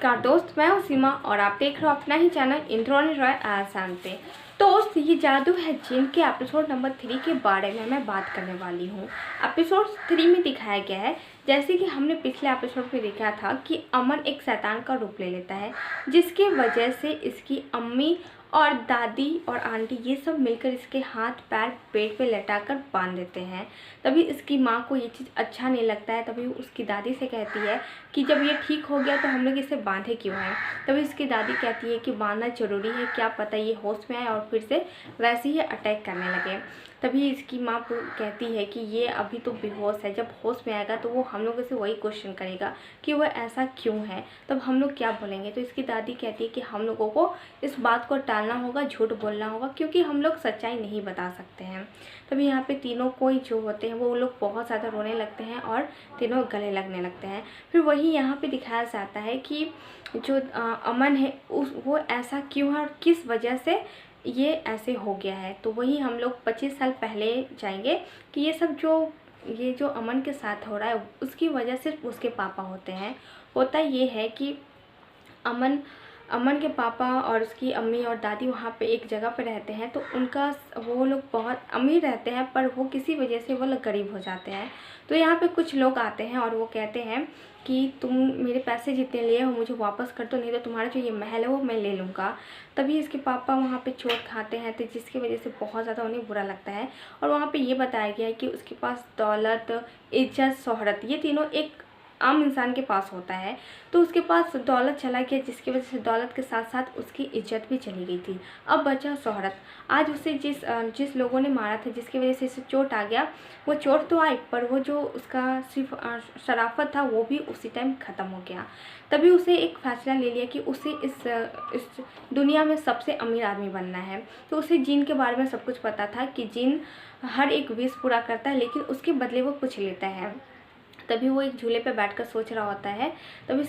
नमस्कार दोस्त, मैं हूँ सीमा और आप देख रहे हो अपना ही चैनल इंद्रानी रॉय आसान पे। दोस्त, ये जादू है जिन के एपिसोड नंबर 3 के बारे में मैं बात करने वाली हूँ। एपिसोड 3 में दिखाया गया है, जैसे कि हमने पिछले एपिसोड में देखा था कि अमन एक शैतान का रूप ले लेता है, जिसकी वजह से इसकी अम्मी और दादी और आंटी ये सब मिलकर इसके हाथ पैर पेट पे लटाकर बांध देते हैं। तभी इसकी माँ को ये चीज़ अच्छा नहीं लगता है। तभी उसकी दादी से कहती है कि जब ये ठीक हो गया तो हम लोग इसे बांधे क्यों हैं। तभी इसकी दादी कहती है कि बांधना ज़रूरी है, क्या पता ये होश में आए और फिर से वैसे ही अटैक करने लगे। तभी इसकी माँ कहती है कि ये अभी तो बेहोश है, जब होश में आएगा तो वो हम लोगों से वही क्वेश्चन करेगा कि वह ऐसा क्यों है, तब हम लोग क्या बोलेंगे। तो इसकी दादी कहती है कि हम लोगों को इस बात को टालना होगा, झूठ बोलना होगा, क्योंकि हम लोग सच्चाई नहीं बता सकते हैं। तभी यहाँ पे तीनों कोई जो होते हैं वो लोग बहुत ज़्यादा रोने लगते हैं और तीनों गले लगने लगते हैं। फिर वही यहाँ पे दिखाया जाता है कि जो अमन है वो ऐसा क्यों है और किस वजह से ये ऐसे हो गया है। तो वही हम लोग 25 साल पहले जाएंगे कि ये जो अमन के साथ हो रहा है उसकी वजह सिर्फ उसके पापा होते हैं। होता ये है कि अमन के पापा और उसकी अम्मी और दादी वहाँ पे एक जगह पे रहते हैं, तो वो लोग बहुत अमीर रहते हैं, पर वो किसी वजह से वो लोग गरीब हो जाते हैं। तो यहाँ पे कुछ लोग आते हैं और वो कहते हैं कि तुम मेरे पैसे जितने लिए हो मुझे वापस कर दो, नहीं तो तुम्हारा जो ये महल है वो मैं ले लूँगा। तभी इसके पापा वहाँ पे चोट खाते हैं, तो जिसकी वजह से बहुत ज़्यादा उन्हें बुरा लगता है। और वहाँ पे ये बताया गया है कि उसके पास दौलत, इज्जत, शोहरत, ये तीनों एक आम इंसान के पास होता है। तो उसके पास दौलत चला गया, जिसकी वजह से दौलत के साथ साथ उसकी इज्जत भी चली गई थी। अब बचा शोहरत। आज उसे जिस लोगों ने मारा था, जिसकी वजह से इसे चोट आ गया, वो चोट तो आई पर वो जो उसका सिर्फ शराफत था वो भी उसी टाइम ख़त्म हो गया। तभी उसे एक फ़ैसला ले लिया कि उसे इस दुनिया में सबसे अमीर आदमी बनना है। तो उसे जिन के बारे में सब कुछ पता था कि जिन हर एक विश पूरा करता है, लेकिन उसके बदले वो कुछ लेता है। तभी वो एक झूले पे बैठकर सोच रहा होता है। तभी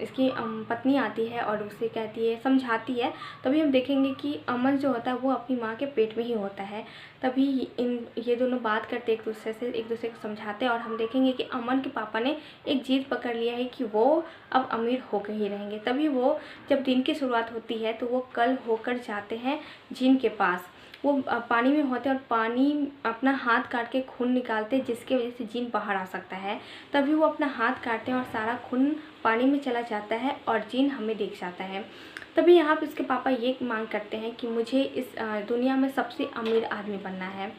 इसकी पत्नी आती है और उसे कहती है, समझाती है। तभी हम देखेंगे कि अमन जो होता है वो अपनी माँ के पेट में ही होता है। तभी ये दोनों बात करते एक दूसरे को समझाते हैं और हम देखेंगे कि अमन के पापा ने एक जिद पकड़ लिया है कि वो अब अमीर होकर ही रहेंगे। तभी वो जब दिन की शुरुआत होती है तो वो कल होकर जाते हैं जिन के पास। वो पानी में होते हैं और पानी अपना हाथ काट के खून निकालते हैं, जिसके वजह से जिन बाहर आ सकता है। तभी वो अपना हाथ काटते हैं और सारा खून पानी में चला जाता है और जिन हमें दिख जाता है। तभी यहाँ पे उसके पापा ये मांग करते हैं कि मुझे इस दुनिया में सबसे अमीर आदमी बनना है।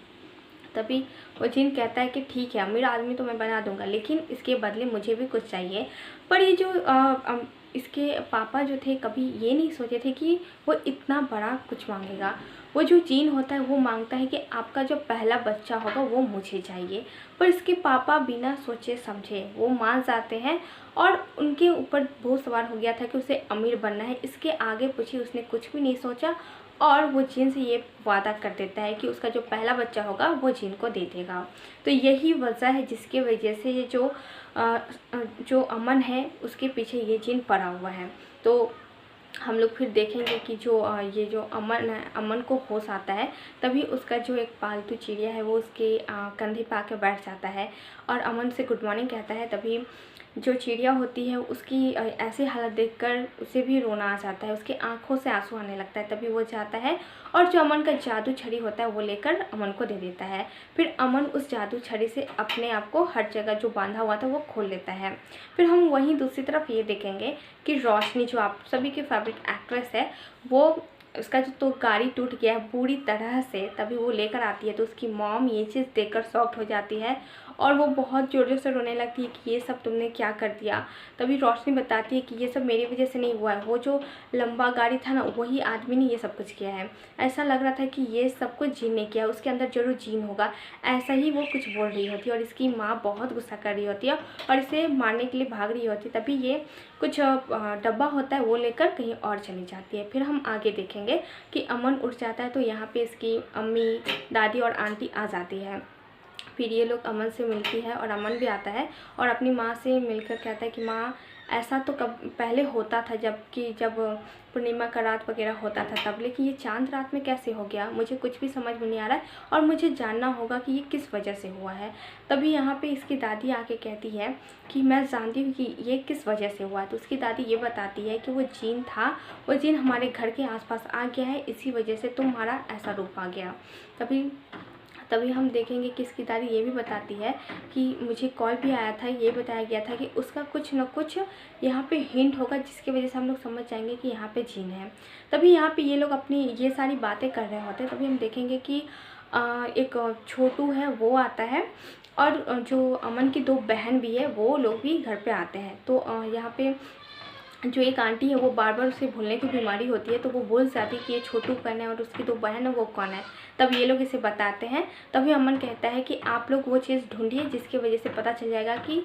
तभी वो जिन कहता है कि ठीक है, अमीर आदमी तो मैं बना दूंगा, लेकिन इसके बदले मुझे भी कुछ चाहिए। पर ये जो इसके पापा जो थे कभी ये नहीं सोचे थे कि वो इतना बड़ा कुछ मांगेगा। वो जो जीन होता है वो मांगता है कि आपका जो पहला बच्चा होगा वो मुझे चाहिए। पर इसके पापा बिना सोचे समझे वो मान जाते हैं और उनके ऊपर भूत सवार हो गया था कि उसे अमीर बनना है। इसके आगे पीछे उसने कुछ भी नहीं सोचा और वो जिन से ये वादा कर देता है कि उसका जो पहला बच्चा होगा वो जिन को दे देगा। तो यही वजह है जिसकी वजह से ये जो अमन है उसके पीछे ये जिन पड़ा हुआ है। तो हम लोग फिर देखेंगे कि ये जो अमन है, अमन को होश आता है। तभी उसका जो एक पालतू चिड़िया है वो उसके कंधे पे आके बैठ जाता है और अमन से गुड मॉर्निंग कहता है। तभी जो चिड़िया होती है उसकी ऐसी हालत देखकर उसे भी रोना आ जाता है, उसकी आंखों से आंसू आने लगता है। तभी वो जाता है और जो अमन का जादू छड़ी होता है वो लेकर अमन को दे देता है। फिर अमन उस जादू छड़ी से अपने आप को हर जगह जो बांधा हुआ था वो खोल लेता है। फिर हम वहीं दूसरी तरफ ये देखेंगे कि रोशनी, जो आप सभी की फेवरेट एक्ट्रेस है, वो उसका जो तो गाड़ी टूट गया है पूरी तरह से। तभी वो लेकर आती है तो उसकी मॉम ये चीज़ देखकर शॉक्ड हो जाती है और वो बहुत ज़ोर से रोने लगती है कि ये सब तुमने क्या कर दिया। तभी रोशनी बताती है कि ये सब मेरी वजह से नहीं हुआ है, वो जो लंबा गाड़ी था ना वही आदमी ने ये सब कुछ किया है। ऐसा लग रहा था कि ये सब कुछ जीन ने किया, उसके अंदर जरूर जीन होगा। ऐसा ही वो कुछ बोल रही होती है और इसकी माँ बहुत गुस्सा कर रही होती है और इसे मारने के लिए भाग रही होती है। तभी ये कुछ डब्बा होता है वो लेकर कहीं और चली जाती है। फिर हम आगे देखेंगे कि अमन उठ जाता है तो यहाँ पे इसकी अम्मी, दादी और आंटी आ जाती है। फिर ये लोग अमन से मिलती है और अमन भी आता है और अपनी माँ से मिलकर कहता है कि माँ ऐसा तो कब पहले होता था जब पूर्णिमा का रात वगैरह होता था तब, लेकिन ये चांद रात में कैसे हो गया, मुझे कुछ भी समझ में नहीं आ रहा है और मुझे जानना होगा कि ये किस वजह से हुआ है। तभी यहाँ पे इसकी दादी आके कहती है कि मैं जानती हूँ कि ये किस वजह से हुआ है। तो उसकी दादी ये बताती है कि वो जीन था, वो जीन हमारे घर के आसपास आ गया है, इसी वजह से तुम्हारा ऐसा रूप आ गया। तभी हम देखेंगे कि इसकी दादी ये भी बताती है कि मुझे कॉल भी आया था, ये बताया गया था कि उसका कुछ न कुछ यहाँ पे हिंट होगा जिसकी वजह से हम लोग समझ जाएंगे कि यहाँ पे जीन है। तभी यहाँ पे ये लोग अपनी ये सारी बातें कर रहे होते हैं। तभी हम देखेंगे कि एक छोटू है वो आता है और जो अमन की 2 बहन भी है वो लोग भी घर पे आते हैं। तो यहाँ पे जो एक आंटी है वो बार बार उसे भूलने की बीमारी होती है, तो वो भूल जाती है कि ये छोटू कौन है और उसकी 2 बहन है वो कौन है। तब ये लोग इसे बताते हैं। तभी अमन कहता है कि आप लोग वो चीज़ ढूंढिए जिसकी वजह से पता चल जाएगा कि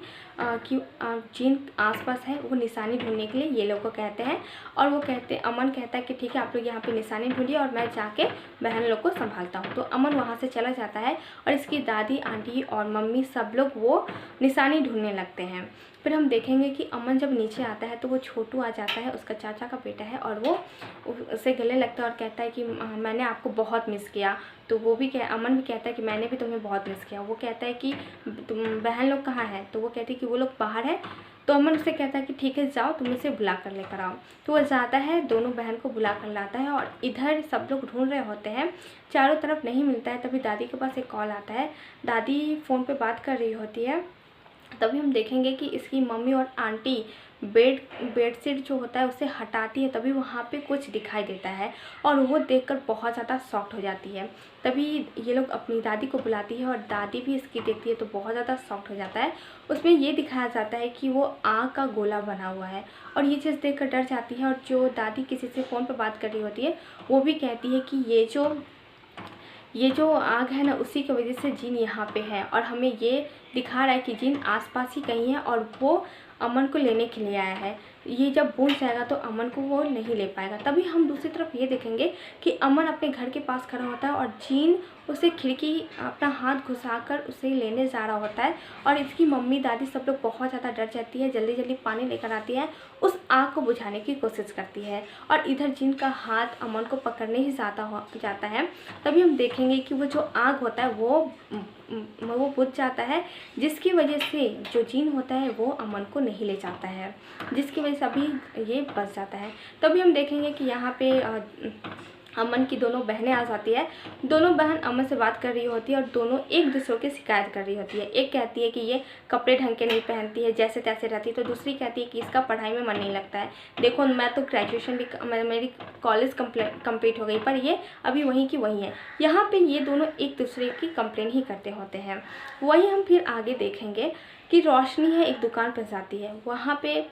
जिन आसपास है, वो निशानी ढूंढने के लिए ये लोग को कहते हैं। और अमन कहता है कि ठीक है आप लोग यहाँ पे निशानी ढूंढिए और मैं जाके बहन लोग को संभालता हूँ। तो अमन वहाँ से चला जाता है और इसकी दादी, आंटी और मम्मी सब लोग वो निशानी ढूंढने लगते हैं। फिर हम देखेंगे कि अमन जब नीचे आता है तो वो छोटू आ जाता है, उसका चाचा का बेटा है, और वो उसे गले लगता है और कहता है कि मैंने आपको बहुत मिस किया। तो अमन भी कहता है कि मैंने भी तुम्हें बहुत मिस किया। वो कहता है कि तुम बहन लोग कहाँ हैं? तो वो कहती है कि वो लोग बाहर है। तो अमन उससे कहता है कि ठीक है जाओ, तुम इसे बुला कर लेकर आओ। तो वो जाता है, दोनों बहन को बुला कर लाता है और इधर सब लोग ढूंढ रहे होते हैं, चारों तरफ नहीं मिलता है। तभी दादी के पास एक कॉल आता है, दादी फ़ोन पे बात कर रही होती है। तभी हम देखेंगे कि इसकी मम्मी और आंटी बेडशीट जो होता है उसे हटाती है। तभी वहाँ पे कुछ दिखाई देता है और वो देखकर बहुत ज़्यादा शॉक्ड हो जाती है। तभी ये लोग अपनी दादी को बुलाती है और दादी भी इसकी देखती है तो बहुत ज़्यादा शॉक्ड हो जाता है। उसमें ये दिखाया जाता है कि वो आग का गोला बना हुआ है और ये चीज़ देखकर डर जाती है। और जो दादी किसी से फ़ोन पर बात कर रही होती है वो भी कहती है कि ये जो आग है ना, उसी की वजह से जिन यहाँ पे है और हमें ये दिखा रहा है कि जिन आसपास ही कहीं है और वो अमन को लेने के लिए आया है। ये जब बूझ जाएगा तो अमन को वो नहीं ले पाएगा। तभी हम दूसरी तरफ ये देखेंगे कि अमन अपने घर के पास खड़ा होता है और जीन उसे खिड़की अपना हाथ घुसाकर उसे लेने जा रहा होता है। और इसकी मम्मी दादी सब लोग बहुत ज़्यादा डर जाती है, जल्दी जल्दी पानी लेकर आती है, उस आग को बुझाने की कोशिश करती है और इधर जिन का हाथ अमन को पकड़ने ही जाता है। तभी हम देखेंगे कि वो जो आग होता है वो बुझ जाता है, जिसकी वजह से जो जीन होता है वो अमन को नहीं ले जाता है, जिसकी वजह से अभी ये बच जाता है। तभी हम देखेंगे कि यहाँ पे अमन की दोनों बहनें आ जाती है। दोनों बहन अमन से बात कर रही होती है और दोनों एक दूसरे की शिकायत कर रही होती है। एक कहती है कि ये कपड़े ढंग के नहीं पहनती है, जैसे तैसे रहती है, तो दूसरी कहती है कि इसका पढ़ाई में मन नहीं लगता है। देखो मैं तो ग्रेजुएशन भी मेरी कॉलेज कंप्लीट हो गई पर ये अभी वहीं की वहीं है। यहाँ पे ये दोनों एक दूसरे की कंप्लेन ही करते होते हैं। वहीं हम फिर आगे देखेंगे कि रोशनी है, एक दुकान पर जाती है, वहाँ पे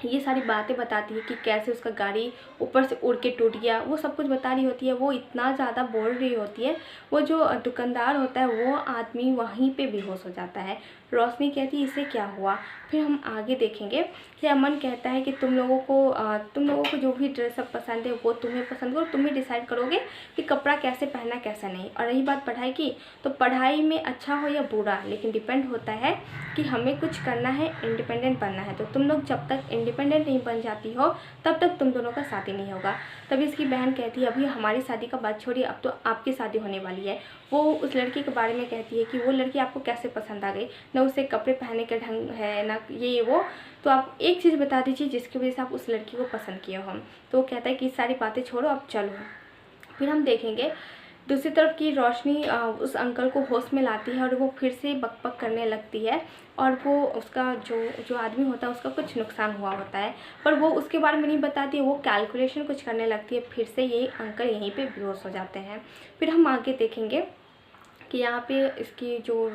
ये सारी बातें बताती है कि कैसे उसका गाड़ी ऊपर से उड़ के टूट गया, वो सब कुछ बता रही होती है। वो इतना ज़्यादा बोल रही होती है, वो जो दुकानदार होता है वो आदमी वहीं पे बेहोश हो जाता है। रोशनी कहती है इसे क्या हुआ। फिर हम आगे देखेंगे कि अमन कहता है कि तुम लोगों को जो भी ड्रेसअप पसंद है वो तुम्हें पसंद हो, तुम ही डिसाइड करोगे कि कपड़ा कैसे पहनना कैसा नहीं। और रही बात पढ़ाई की, तो पढ़ाई में अच्छा हो या बुरा, लेकिन डिपेंड होता है कि हमें कुछ करना है, इंडिपेंडेंट बनना है। तो तुम लोग जब तक इंडिपेंडेंट नहीं बन जाती हो तब तक तुम दोनों का शादी नहीं होगा। तभी इसकी बहन कहती है अभी हमारी शादी का बात छोड़िए, अब तो आपकी शादी होने वाली है। वो उस लड़की के बारे में कहती है कि वो लड़की आपको कैसे पसंद आ गई, ना उसे कपड़े पहनने के ढंग है ना ये वो, तो आप एक चीज़ बता दीजिए जिसकी वजह से आप उस लड़की को पसंद किए हो। तो वो कहता है कि सारी बातें छोड़ो अब चलो। फिर हम देखेंगे दूसरी तरफ की रोशनी उस अंकल को होश में लाती है और वो फिर से बकबक करने लगती है और वो उसका जो आदमी होता है उसका कुछ नुकसान हुआ होता है, पर वो उसके बारे में नहीं बताती है। वो कैलकुलेशन कुछ करने लगती है, फिर से ये अंकल यहीं पे बेहोश हो जाते हैं। फिर हम आगे देखेंगे कि यहाँ पे इसकी जो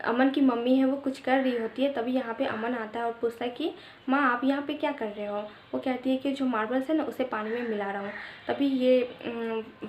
अमन की मम्मी है वो कुछ कर रही होती है। तभी यहाँ पे अमन आता है और पूछता है कि माँ आप यहाँ पे क्या कर रहे हो। वो कहती है कि जो मार्बल्स है ना उसे पानी में मिला रहा हूँ। तभी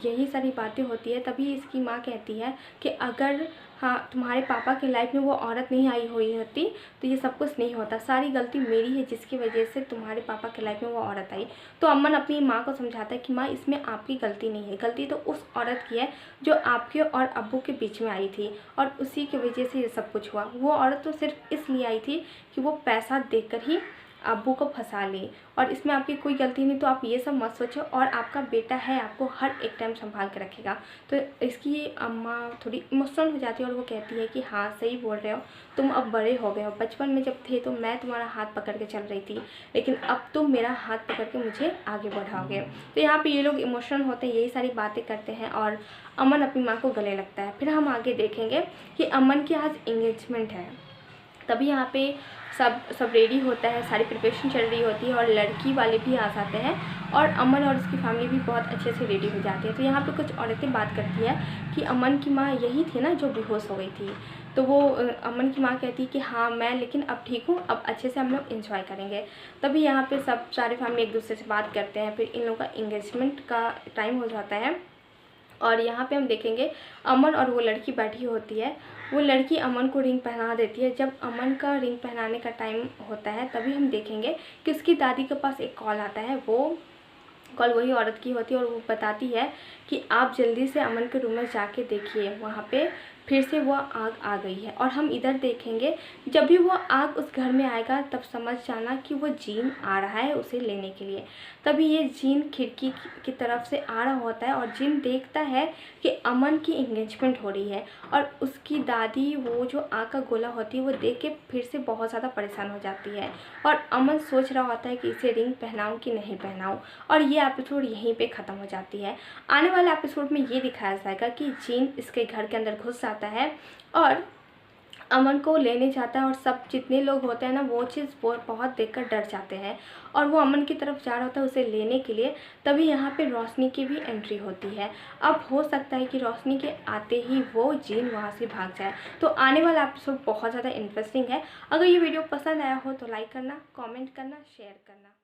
यही सारी बातें होती है। तभी इसकी माँ कहती है कि अगर हाँ तुम्हारे पापा की लाइफ में वो औरत नहीं आई हुई होती तो ये सब कुछ नहीं होता, सारी गलती मेरी है जिसकी वजह से तुम्हारे पापा की लाइफ में वो औरत आई। तो अमन अपनी माँ को समझाता है कि माँ इसमें आपकी गलती नहीं है, गलती तो उस औरत की है जो आपके और अब्बू के बीच में आई थी और उसी की वजह से ये सब कुछ हुआ। वो औरत तो सिर्फ इसलिए आई थी कि वो पैसा देकर ही अब्बू को फंसा ले और इसमें आपकी कोई गलती नहीं, तो आप ये सब मत सोचो। और आपका बेटा है, आपको हर एक टाइम संभाल के रखेगा। तो इसकी अम्मा थोड़ी इमोशनल हो जाती है और वो कहती है कि हाँ सही बोल रहे हो, तुम अब बड़े हो गए हो। बचपन में जब थे तो मैं तुम्हारा हाथ पकड़ के चल रही थी, लेकिन अब तुम मेरा हाथ पकड़ के मुझे आगे बढ़ाओगे। तो यहाँ पे ये लोग इमोशनल होते हैं, यही सारी बातें करते हैं और अमन अपनी माँ को गले लगता है। फिर हम आगे देखेंगे कि अमन की आज एंगेजमेंट है। तभी यहाँ पे सब रेडी होता है, सारी प्रिपरेशन चल रही होती है और लड़की वाले भी आ जाते हैं और अमन और उसकी फैमिली भी बहुत अच्छे से रेडी हो जाती है। तो यहाँ पे कुछ औरतें बात करती है कि अमन की माँ यही थी ना जो बेहोश हो गई थी। तो वो अमन की माँ कहती है कि हाँ मैं, लेकिन अब ठीक हूँ, अब अच्छे से हम लोग एंजॉय करेंगे। तभी यहाँ पे सब सारे फैमिली एक दूसरे से बात करते हैं। फिर इन लोगों का इंगेजमेंट का टाइम हो जाता है और यहाँ पे हम देखेंगे अमन और वो लड़की बैठी होती है। वो लड़की अमन को रिंग पहना देती है। जब अमन का रिंग पहनाने का टाइम होता है तभी हम देखेंगे कि उसकी दादी के पास एक कॉल आता है। वो कॉल वही औरत की होती है और वो बताती है कि आप जल्दी से अमन के रूम में जाके देखिए, वहाँ पे फिर से वो आग आ गई है। और हम इधर देखेंगे जब भी वो आग उस घर में आएगा तब समझ जाना कि वो जीन आ रहा है उसे लेने के लिए। तभी ये जीन खिड़की की तरफ से आ रहा होता है और जीन देखता है कि अमन की एंगेजमेंट हो रही है और उसकी दादी वो जो आग का गोला होती है वो देख के फिर से बहुत ज़्यादा परेशान हो जाती है और अमन सोच रहा होता है कि इसे रिंग पहनाऊँ कि नहीं पहनाऊँ। और ये एपिसोड यहीं पे ख़त्म हो जाती है। आने वाले एपिसोड में ये दिखाया जाएगा कि जीन इसके घर के अंदर घुस जाता है और अमन को लेने जाता है और सब जितने लोग होते हैं ना वो चीज़ बहुत देखकर डर जाते हैं और वो अमन की तरफ जा रहा होता है उसे लेने के लिए। तभी यहाँ पे रोशनी की भी एंट्री होती है। अब हो सकता है कि रोशनी के आते ही वो जीन वहाँ से भाग जाए। तो आने वाला एपिसोड बहुत ज़्यादा इंटरेस्टिंग है। अगर ये वीडियो पसंद आया हो तो लाइक करना, कमेंट करना, शेयर करना।